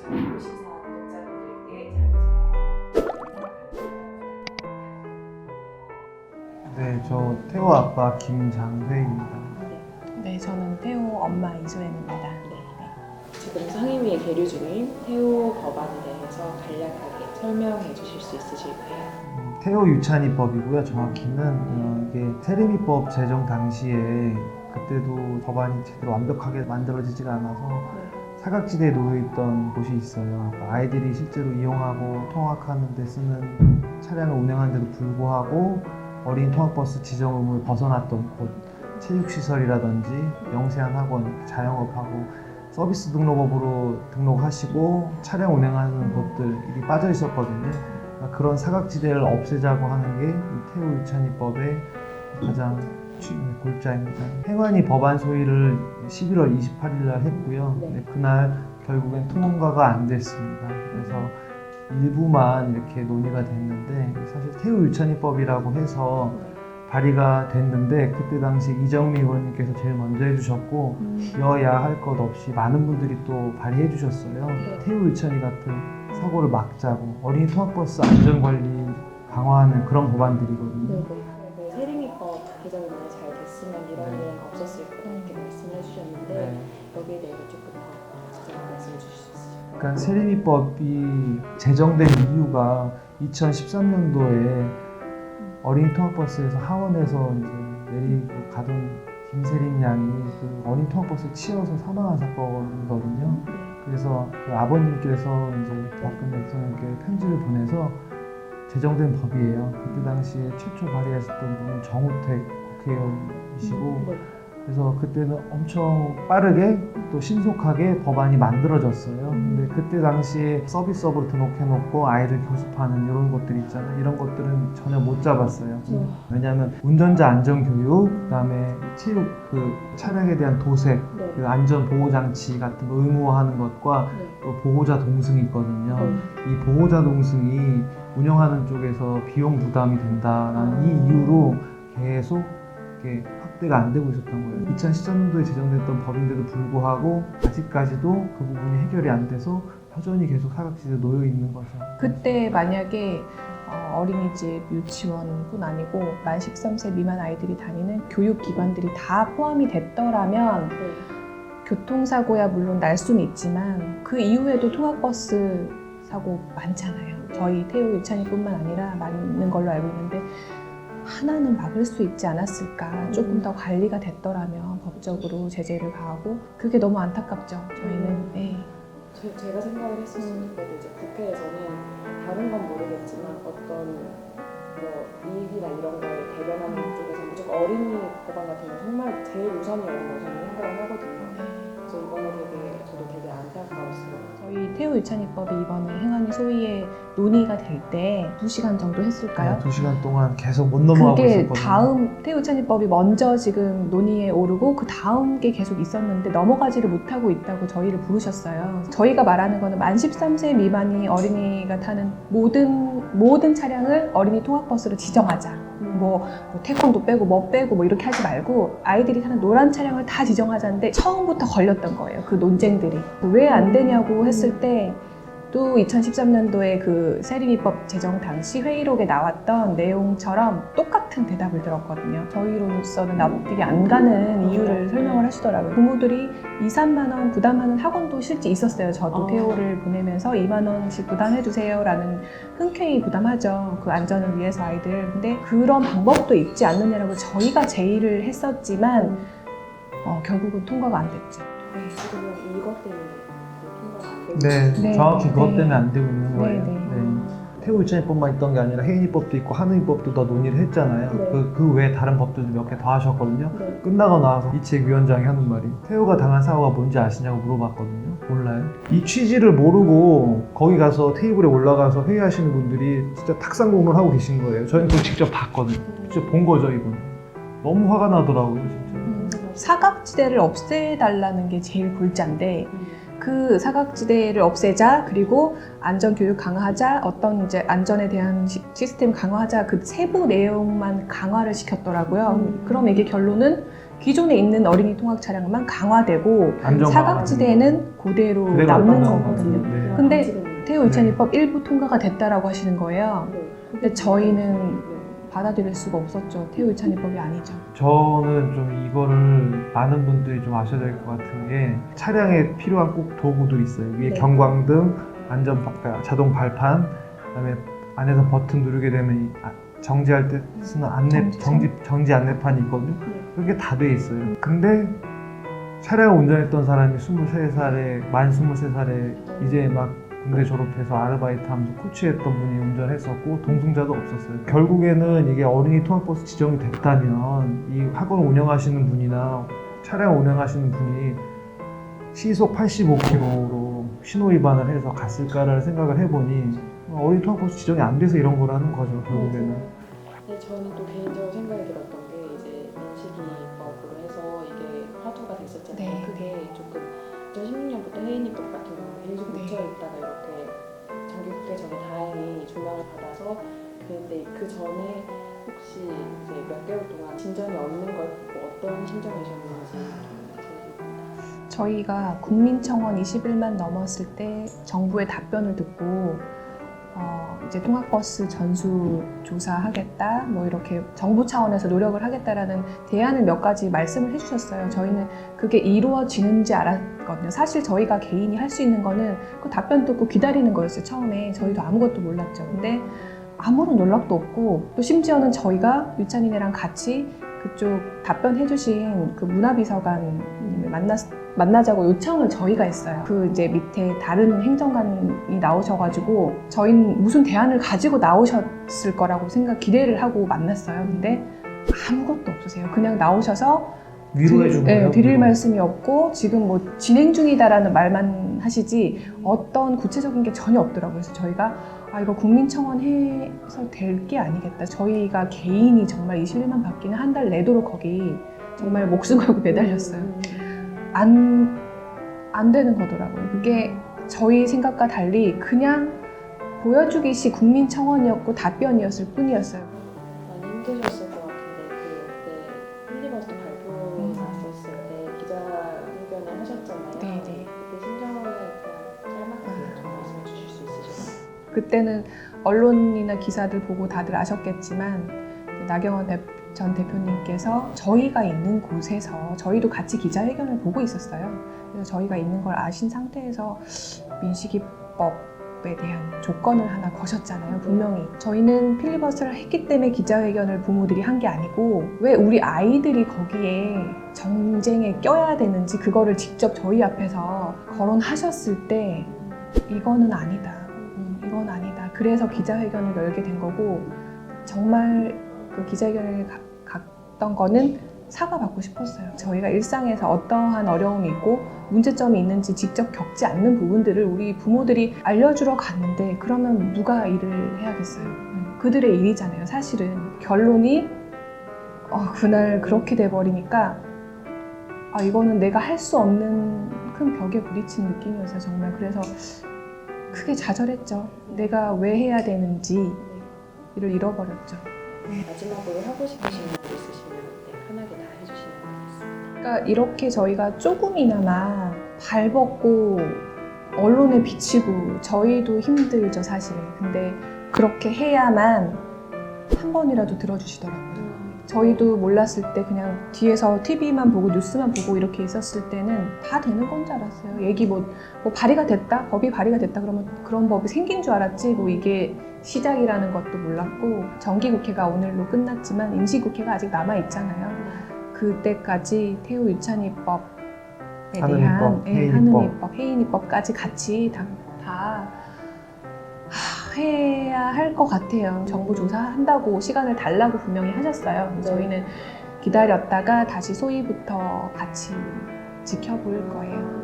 시사 독자분들께 네, 저 태호 아빠 김장회입니다. 네, 저는 태호 엄마 이소연입니다. 지금 상임위에 계류 중인 태호 법안에 대해서 간략하게 설명해 주실 수 있으실까요? 태호 유찬이법이고요. 정확히는 이게 세리미법 제정 당시에 그때도 법안이 제대로 완벽하게 만들어지지가 않아서 사각지대에 놓여있던 곳이 있어요. 아이들이 실제로 이용하고 통학하는 데 쓰는 차량을 운행하는데도 불구하고 어린이 통학버스 지정 의무를 벗어났던 곳, 체육시설이라든지 영세한 학원, 자영업하고 서비스 등록업으로 등록하시고 차량 운행하는 곳들이 빠져 있었거든요. 그런 사각지대를 없애자고 하는 게 이 태호 유찬이법의 가장 골자입니다. 행안위 법안 소위를 11월 28일 날 했고요. 네, 그날 결국엔 통과가 안 됐습니다. 그래서 일부만 이렇게 논의가 됐는데 사실 태호 유찬이법이라고 해서 발의가 됐는데 그때 당시 이정미 의원님께서 제일 먼저 해주셨고 여야 할 것 없이 많은 분들이 또 발의해 주셨어요. 태호 유찬이 같은 사고를 막자고 어린이 통학버스 안전관리 강화하는 그런 법안들이거든요. 세리미법 개정이 잘 됐으면 이런 일은 없었을 거다 이렇게 말씀을 해주셨는데 여기에 대해서 조금 더 자세히 말씀해 주실 수 있으실까요? 그러니까 세리미법이 제정된 이유가 2013년도에 어린이 통학버스에서 하원에서 이제 내리고 가던 김세림 양이 그 어린이 통학버스에 치여서 사망한 사건이거든요. 그래서 그 아버님께서 이제 박근혜 대통령께 편지를 보내서 제정된 법이에요. 그때 당시에 최초 발의했던 분은 정우택 국회의원이시고 그래서 그때는 엄청 빠르게 또 신속하게 법안이 만들어졌어요. 근데 그때 당시에 서비스업으로 등록해놓고 아이를 교습하는 이런 것들 있잖아요. 이런 것들은 전혀 못 잡았어요. 왜냐하면 운전자 안전교육, 그다음에 체육 그 차량에 대한 도색, 그 안전보호장치 같은 거 의무화하는 것과 또 보호자 동승이 있거든요. 이 보호자 동승이 운영하는 쪽에서 비용 부담이 된다는 이 이유로 계속 이렇게 확대가 안 되고 있었던 거예요. 2013년도에 제정됐던 법인데도 불구하고 아직까지도 그 부분이 해결이 안 돼서 여전히 계속 사각지대에 놓여 있는 거죠. 그때 만약에 어린이집, 유치원뿐 아니고 만 13세 미만 아이들이 다니는 교육기관들이 다 포함이 됐더라면 교통사고야 물론 날 수는 있지만 그 이후에도 통학버스 사고 많잖아요. 저희 태호 유찬이뿐만 아니라 많은 걸로 알고 있는데 하나는 막을 수 있지 않았을까. 조금 더 관리가 됐더라면 법적으로 제재를 가하고 그게 너무 안타깝죠. 저희는 제가 생각을 했었을 때도 이제 국회에서는 다른 건 모르겠지만 어떤 뭐 이익이나 이런 걸 대변하는 쪽에서 무조건 어린이 법안 같은 건 정말 제일 우선이라고 저는 생각을 하거든요. 그래서 이번에 저도 되게 안타까웠어요. 저희 태호 유찬이법이 이번에 행안위 소위에 논의가 될 때 2시간 정도 했을까요? 2시간 동안 계속 못 넘어가고 그게 있었거든요. 다음 태호 유찬이법이 먼저 지금 논의에 오르고 그 다음 게 계속 있었는데 넘어가지를 못하고 있다고 저희를 부르셨어요. 저희가 말하는 거는 만 13세 미만이 어린이가 타는 모든 차량을 어린이 통학버스로 지정하자. 뭐 태권도 빼고 뭐 빼고 뭐 이렇게 하지 말고 아이들이 타는 노란 차량을 다 지정하자는데 처음부터 걸렸던 거예요. 그 논쟁들이. 왜 안 되냐고 했을 때 또 2013년도에 그 세리미법 제정 당시 회의록에 나왔던 내용처럼 똑같은 대답을 들었거든요. 저희로서는 납득이 안 가는 이유를 설명을 하시더라고요. 부모들이 2, 3만 원 부담하는 학원도 실제 있었어요. 저도 태호를 보내면서 2만 원씩 부담해 주세요 라는 흔쾌히 부담하죠. 그 안전을 위해서 아이들. 근데 그런 방법도 있지 않느냐라고 저희가 제의를 했었지만 결국은 통과가 안 됐죠. 지금은 이것 때문에 통과가 안 되고 네, 정확히 그것 때문에 안 되고 있는 거예요. 네. 태호 유찬이법만 있던 게 아니라 혜인이법도 있고 한의법도 더 논의를 했잖아요. 그 외에 다른 법들도 몇 개 더 하셨거든요. 끝나고 나와서 이책 위원장이 하는 말이 태호가 당한 사고가 뭔지 아시냐고 물어봤거든요. 몰라요. 이 취지를 모르고 거기 가서 테이블에 올라가서 회의하시는 분들이 진짜 탁상 공론하고 계신 거예요. 저희는 그걸 직접 봤거든요. 직접 본 거죠, 이건. 너무 화가 나더라고요, 진짜. 사각지대를 없애달라는 게 제일 골자인데 그 사각지대를 없애자, 그리고 안전교육 강화하자, 어떤 이제 안전에 대한 시스템 강화하자, 그 세부 내용만 강화를 시켰더라고요. 그럼 이게 결론은 기존에 있는 어린이 통학 차량만 강화되고 안전망. 사각지대는 그대로 그대로 남는 놨다는 거거든요. 네. 근데 태호 유치원입법 일부 통과가 됐다라고 하시는 거예요. 네. 근데 저희는 받아들일 수가 없었죠. 태호 유치원입법이 아니죠. 저는 좀 이거를 많은 분들이 좀 아셔야 될 것 같은 게 차량에 필요한 꼭 도구도 있어요. 위에 네. 경광등, 그러니까 자동 발판, 그다음에 안에서 버튼 누르게 되면 이 정지할 때 쓰는 정지 안내판이 있거든요. 그게 다 돼 있어요. 근데 차량을 운전했던 사람이 23살에 만 23살에 이제 막 군대 졸업해서 아르바이트 하면서 코치했던 분이 운전했었고 동승자도 없었어요. 결국에는 이게 어린이 통학버스 지정이 됐다면 이 학원 운영하시는 분이나 차량 운영하시는 분이 시속 85km로 신호 위반을 해서 갔을까라는 생각을 해보니 어린이 통학버스 지정이 안 돼서 이런 거라는 거죠, 결국에는. 근데 저는 또 개인적으로 생각이 들었던 게 이제 민식이법으로 해서 이게 화두가 됐었잖아요. 네. 그게 조금 2016년부터 혜인이법 같은 경우는 계속 네. 묻혀있다가 이렇게 정기국회 전에 다행히 조명을 받아서 그런데 그 전에 혹시 이제 몇 개월 동안 진전이 없는 걸 보고 어떤 심정이셨는지 궁금합니다. 저희가 국민청원 21만 넘었을 때 정부의 답변을 듣고 이제 통학버스 전수 조사하겠다, 뭐 이렇게 정부 차원에서 노력을 하겠다라는 대안을 몇 가지 말씀을 해주셨어요. 저희는 그게 이루어지는지 알았거든요. 사실 저희가 개인이 할 수 있는 거는 그 답변 듣고 기다리는 거였어요. 처음에 저희도 아무것도 몰랐죠. 근데 아무런 연락도 없고 또 심지어는 저희가 유찬이네랑 같이 그쪽 답변해주신 그 문화비서관님을 만나자고 요청을 저희가 했어요. 그 이제 밑에 다른 행정관이 나오셔가지고 저희는 무슨 대안을 가지고 나오셨을 거라고 기대를 하고 만났어요. 근데 아무것도 없으세요. 그냥 나오셔서 위로해주는 거예요. 드릴 위로. 말씀이 없고 지금 뭐 진행 중이다라는 말만 하시지 어떤 구체적인 게 전혀 없더라고요. 그래서 저희가 이거 국민청원 해서 될 게 아니겠다. 저희가 개인이 정말 21만 받기는 한 달 내도록 거기 정말 목숨 걸고 매달렸어요. 안 되는 거더라고요. 그게 저희 생각과 달리 그냥 보여주기식 국민청원이었고 답변이었을 뿐이었어요. 많이 힘드셨을 것 같은데 그때 필리버스터 발표 났었을 때 기자회견을 하셨잖아요. 네네. 그때 심정을 그냥 짤막하게 좀 말씀해 주실 수 있으실까요? 그때는 언론이나 기사들 보고 다들 아셨겠지만 나경원 전 대표님께서 저희가 있는 곳에서 저희도 같이 기자회견을 보고 있었어요. 그래서 저희가 있는 걸 아신 상태에서 민식이법에 대한 조건을 하나 거셨잖아요. 분명히 저희는 필리버스터를 했기 때문에 기자회견을 부모들이 한 게 아니고 왜 우리 아이들이 거기에 정쟁에 껴야 되는지 그거를 직접 저희 앞에서 거론하셨을 때 이거는 아니다. 이건 아니다. 그래서 기자회견을 열게 된 거고 정말 그 기자회견을 갔던 거는 사과받고 싶었어요. 저희가 일상에서 어떠한 어려움이 있고 문제점이 있는지 직접 겪지 않는 부분들을 우리 부모들이 알려주러 갔는데 그러면 누가 일을 해야겠어요? 그들의 일이잖아요. 사실은 결론이 그날 그렇게 돼버리니까 이거는 내가 할 수 없는 큰 벽에 부딪힌 느낌이었어요. 정말. 그래서 크게 좌절했죠. 내가 왜 해야 되는지 이를 잃어버렸죠. 마지막으로 하고 싶으신 말 있으시면 편하게 다 해주시면 되겠습니다. 그러니까 이렇게 저희가 조금이나마 발벗고 언론에 비치고 저희도 힘들죠, 사실. 근데 그렇게 해야만 한 번이라도 들어주시더라고요. 저희도 몰랐을 때 그냥 뒤에서 TV만 보고 뉴스만 보고 이렇게 있었을 때는 다 되는 건 줄 알았어요. 얘기 뭐 발의가 됐다? 법이 발의가 됐다 그러면 그런 법이 생긴 줄 알았지 뭐 이게 시작이라는 것도 몰랐고 정기국회가 오늘로 끝났지만 임시국회가 아직 남아있잖아요. 그때까지 태호 유치원입법에 대한 한음입법, 혜인입법까지 같이 다 해야 할 것 같아요. 정부 조사한다고 시간을 달라고 분명히 하셨어요. 저희는 기다렸다가 다시 소위부터 같이 지켜볼 거예요.